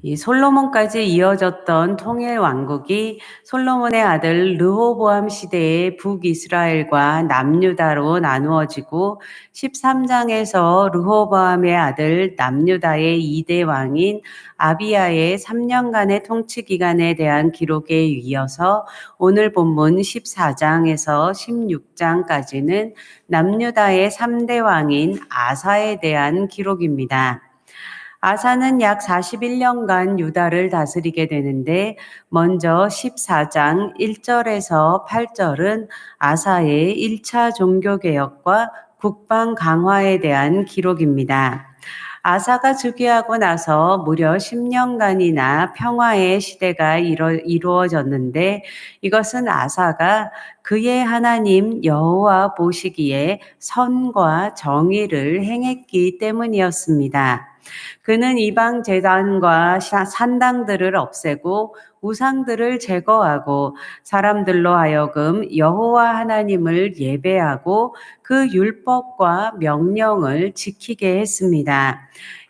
이 솔로몬까지 이어졌던 통일 왕국이 솔로몬의 아들 르호보암 시대에 북이스라엘과 남유다로 나누어지고 13장에서 르호보암의 아들 남유다의 2대 왕인 아비야의 3년간의 통치 기간에 대한 기록에 이어서 오늘 본문 14장에서 16장까지는 남유다의 3대 왕인 아사에 대한 기록입니다. 아사는 약 41년간 유다를 다스리게 되는데 먼저 14장 1절에서 8절은 아사의 1차 종교개혁과 국방 강화에 대한 기록입니다. 아사가 즉위하고 나서 무려 10년간이나 평화의 시대가 이루어졌는데 이것은 아사가 그의 하나님 여호와 보시기에 선과 정의를 행했기 때문이었습니다. 그는 이방 제단과 산당들을 없애고 우상들을 제거하고 사람들로 하여금 여호와 하나님을 예배하고 그 율법과 명령을 지키게 했습니다.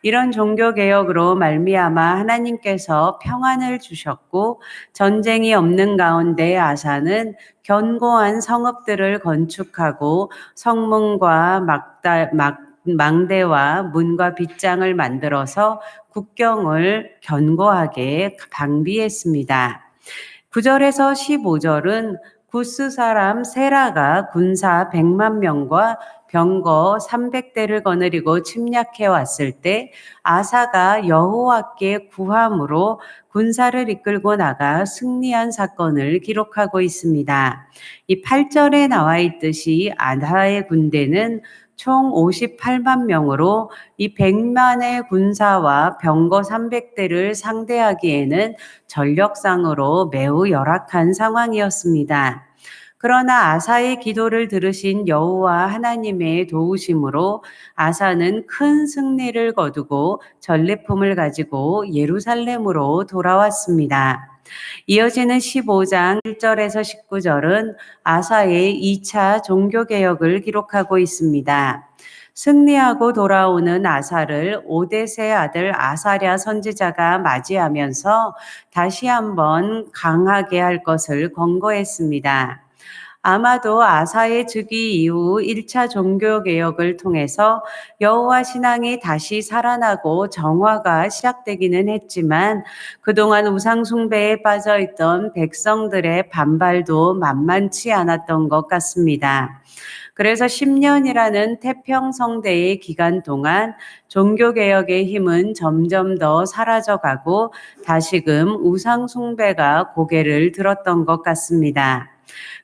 이런 종교 개혁으로 말미암아 하나님께서 평안을 주셨고 전쟁이 없는 가운데 아사는 견고한 성읍들을 건축하고 성문과 망대와 문과 빗장을 만들어서 국경을 견고하게 방비했습니다. 9절에서 15절은 구스 사람 세라가 군사 100만 명과 병거 300대를 거느리고 침략해 왔을 때 아사가 여호와께 구함으로 군사를 이끌고 나가 승리한 사건을 기록하고 있습니다. 이 8절에 나와 있듯이 아사의 군대는 총 58만 명으로 이 100만의 군사와 병거 300대를 상대하기에는 전력상으로 매우 열악한 상황이었습니다. 그러나 아사의 기도를 들으신 여호와 하나님의 도우심으로 아사는 큰 승리를 거두고 전리품을 가지고 예루살렘으로 돌아왔습니다. 이어지는 15장 1절에서 19절은 아사의 2차 종교개혁을 기록하고 있습니다. 승리하고 돌아오는 아사를 오뎃의 아들 아사랴 선지자가 맞이하면서 다시 한번 강하게 할 것을 권고했습니다. 아마도 아사의 즉위 이후 1차 종교개혁을 통해서 여호와 신앙이 다시 살아나고 정화가 시작되기는 했지만 그동안 우상숭배에 빠져있던 백성들의 반발도 만만치 않았던 것 같습니다. 그래서 10년이라는 태평성대의 기간 동안 종교개혁의 힘은 점점 더 사라져가고 다시금 우상숭배가 고개를 들었던 것 같습니다.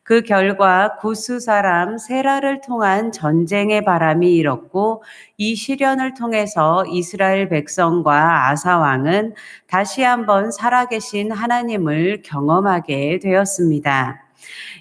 그 결과 구스 사람 세라를 통한 전쟁의 바람이 일었고 이 시련을 통해서 이스라엘 백성과 아사 왕은 다시 한번 살아계신 하나님을 경험하게 되었습니다.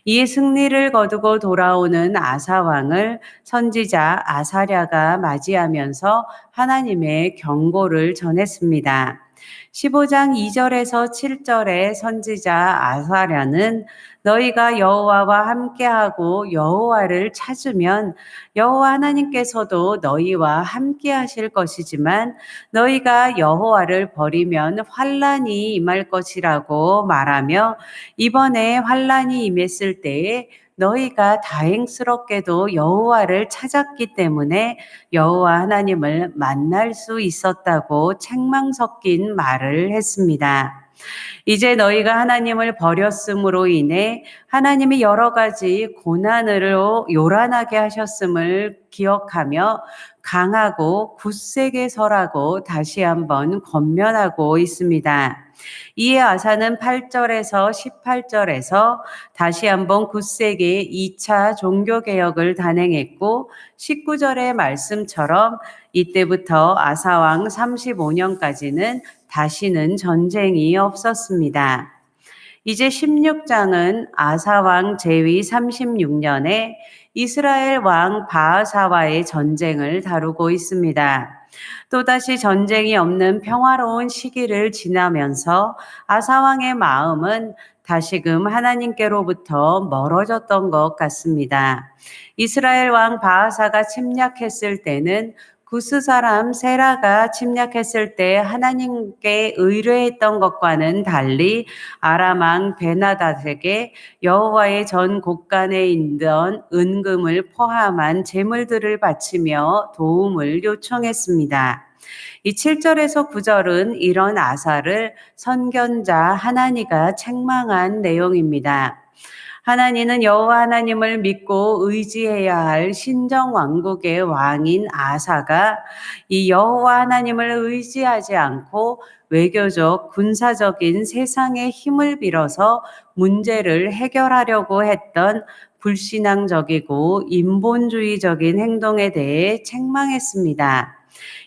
이 승리를 거두고 돌아오는 아사 왕을 선지자 아사랴가 맞이하면서 하나님의 경고를 전했습니다. 15장 2절에서 7절의 선지자 아사랴는 너희가 여호와와 함께하고 여호와를 찾으면 여호와 하나님께서도 너희와 함께하실 것이지만 너희가 여호와를 버리면 환란이 임할 것이라고 말하며 이번에 환란이 임했을 때에 너희가 다행스럽게도 여호와를 찾았기 때문에 여호와 하나님을 만날 수 있었다고 책망 섞인 말을 했습니다. 이제 너희가 하나님을 버렸음으로 인해 하나님이 여러 가지 고난으로 요란하게 하셨음을 기억하며 강하고 굳세게 서라고 다시 한번 권면하고 있습니다. 이에 아사는 8절에서 18절에서 다시 한번 굳세게 2차 종교개혁을 단행했고 19절의 말씀처럼 이때부터 아사왕 35년까지는 다시는 전쟁이 없었습니다. 이제 16장은 아사왕 제위 36년에 이스라엘 왕 바하사와의 전쟁을 다루고 있습니다. 또다시 전쟁이 없는 평화로운 시기를 지나면서 아사왕의 마음은 다시금 하나님께로부터 멀어졌던 것 같습니다. 이스라엘 왕 바하사가 침략했을 때는 구스 사람 세라가 침략했을 때 하나님께 의뢰했던 것과는 달리 아람 왕 베나닷에게 여호와의 전 곳간에 있던 은금을 포함한 제물들을 바치며 도움을 요청했습니다. 이 7절에서 9절은 이런 아사를 선견자 하나니가 책망한 내용입니다. 하나님은 여호와 하나님을 믿고 의지해야 할 신정 왕국의 왕인 아사가 이 여호와 하나님을 의지하지 않고 외교적, 군사적인 세상의 힘을 빌어서 문제를 해결하려고 했던 불신앙적이고 인본주의적인 행동에 대해 책망했습니다.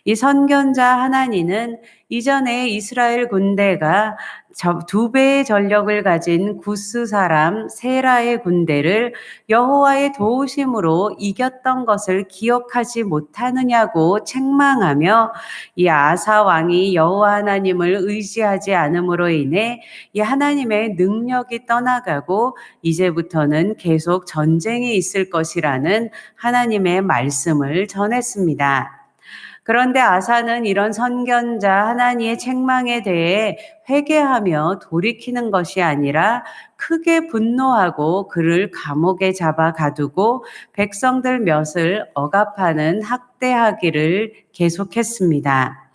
이 선견자 하나니는 이전에 이스라엘 군대가 2배의 전력을 가진 구스 사람 세라의 군대를 여호와의 도우심으로 이겼던 것을 기억하지 못하느냐고 책망하며 이 아사 왕이 여호와 하나님을 의지하지 않음으로 인해 이 하나님의 능력이 떠나가고 이제부터는 계속 전쟁이 있을 것이라는 하나님의 말씀을 전했습니다. 그런데 아사는 이런 선견자 하나님의 책망에 대해 회개하며 돌이키는 것이 아니라 크게 분노하고 그를 감옥에 잡아 가두고 백성들 몇을 억압하는 학대하기를 계속했습니다.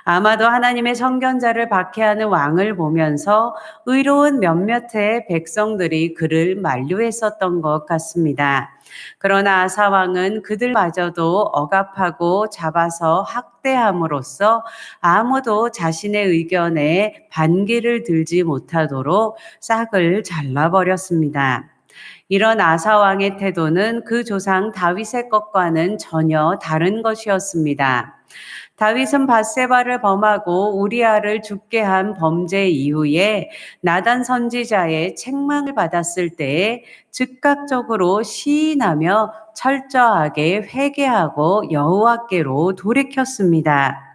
아마도 하나님의 선견자를 박해하는 왕을 보면서 의로운 몇몇의 백성들이 그를 만류했었던 것 같습니다. 그러나 아사 왕은 그들마저도 억압하고 잡아서 학대함으로써 아무도 자신의 의견에 반기를 들지 못하도록 싹을 잘라버렸습니다. 이런 아사 왕의 태도는 그 조상 다윗의 것과는 전혀 다른 것이었습니다. 다윗은 밧세바를 범하고 우리아를 죽게 한 범죄 이후에 나단 선지자의 책망을 받았을 때에 즉각적으로 시인하며 철저하게 회개하고 여호와께로 돌이켰습니다.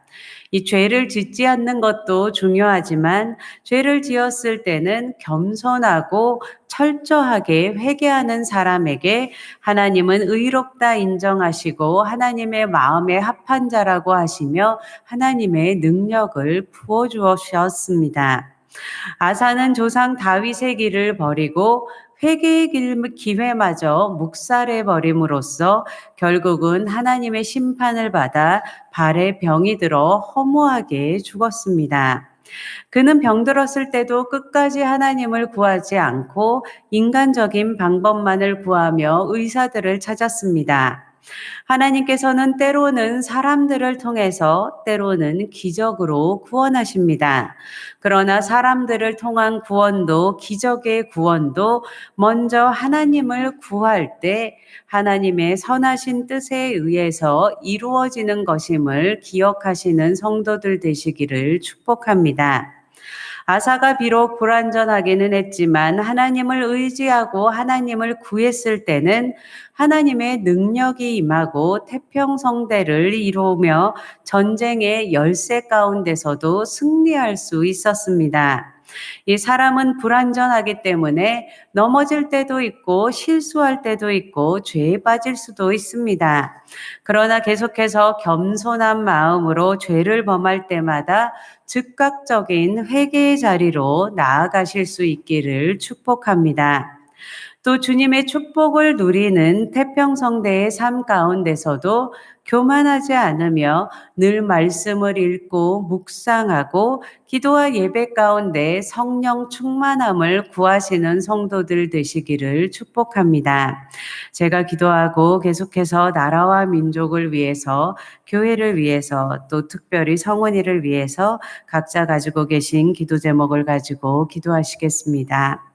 이 죄를 짓지 않는 것도 중요하지만 죄를 지었을 때는 겸손하고 철저하게 회개하는 사람에게 하나님은 의롭다 인정하시고 하나님의 마음에 합한 자라고 하시며 하나님의 능력을 부어주셨습니다. 아사는 조상 다윗의 길을 버리고 회개의 기회마저 묵살해 버림으로써 결국은 하나님의 심판을 받아 발에 병이 들어 허무하게 죽었습니다. 그는 병들었을 때도 끝까지 하나님을 구하지 않고 인간적인 방법만을 구하며 의사들을 찾았습니다. 하나님께서는 때로는 사람들을 통해서 때로는 기적으로 구원하십니다. 그러나 사람들을 통한 구원도 기적의 구원도 먼저 하나님을 구할 때 하나님의 선하신 뜻에 의해서 이루어지는 것임을 기억하시는 성도들 되시기를 축복합니다. 아사가 비록 불완전하기는 했지만 하나님을 의지하고 하나님을 구했을 때는 하나님의 능력이 임하고 태평성대를 이루며 전쟁의 열세 가운데서도 승리할 수 있었습니다. 이 사람은 불완전하기 때문에 넘어질 때도 있고 실수할 때도 있고 죄에 빠질 수도 있습니다. 그러나 계속해서 겸손한 마음으로 죄를 범할 때마다 즉각적인 회개의 자리로 나아가실 수 있기를 축복합니다. 또 주님의 축복을 누리는 태평성대의 삶 가운데서도 교만하지 않으며 늘 말씀을 읽고 묵상하고 기도와 예배 가운데 성령 충만함을 구하시는 성도들 되시기를 축복합니다. 제가 기도하고 계속해서 나라와 민족을 위해서 교회를 위해서 또 특별히 성은이를 위해서 각자 가지고 계신 기도 제목을 가지고 기도하시겠습니다.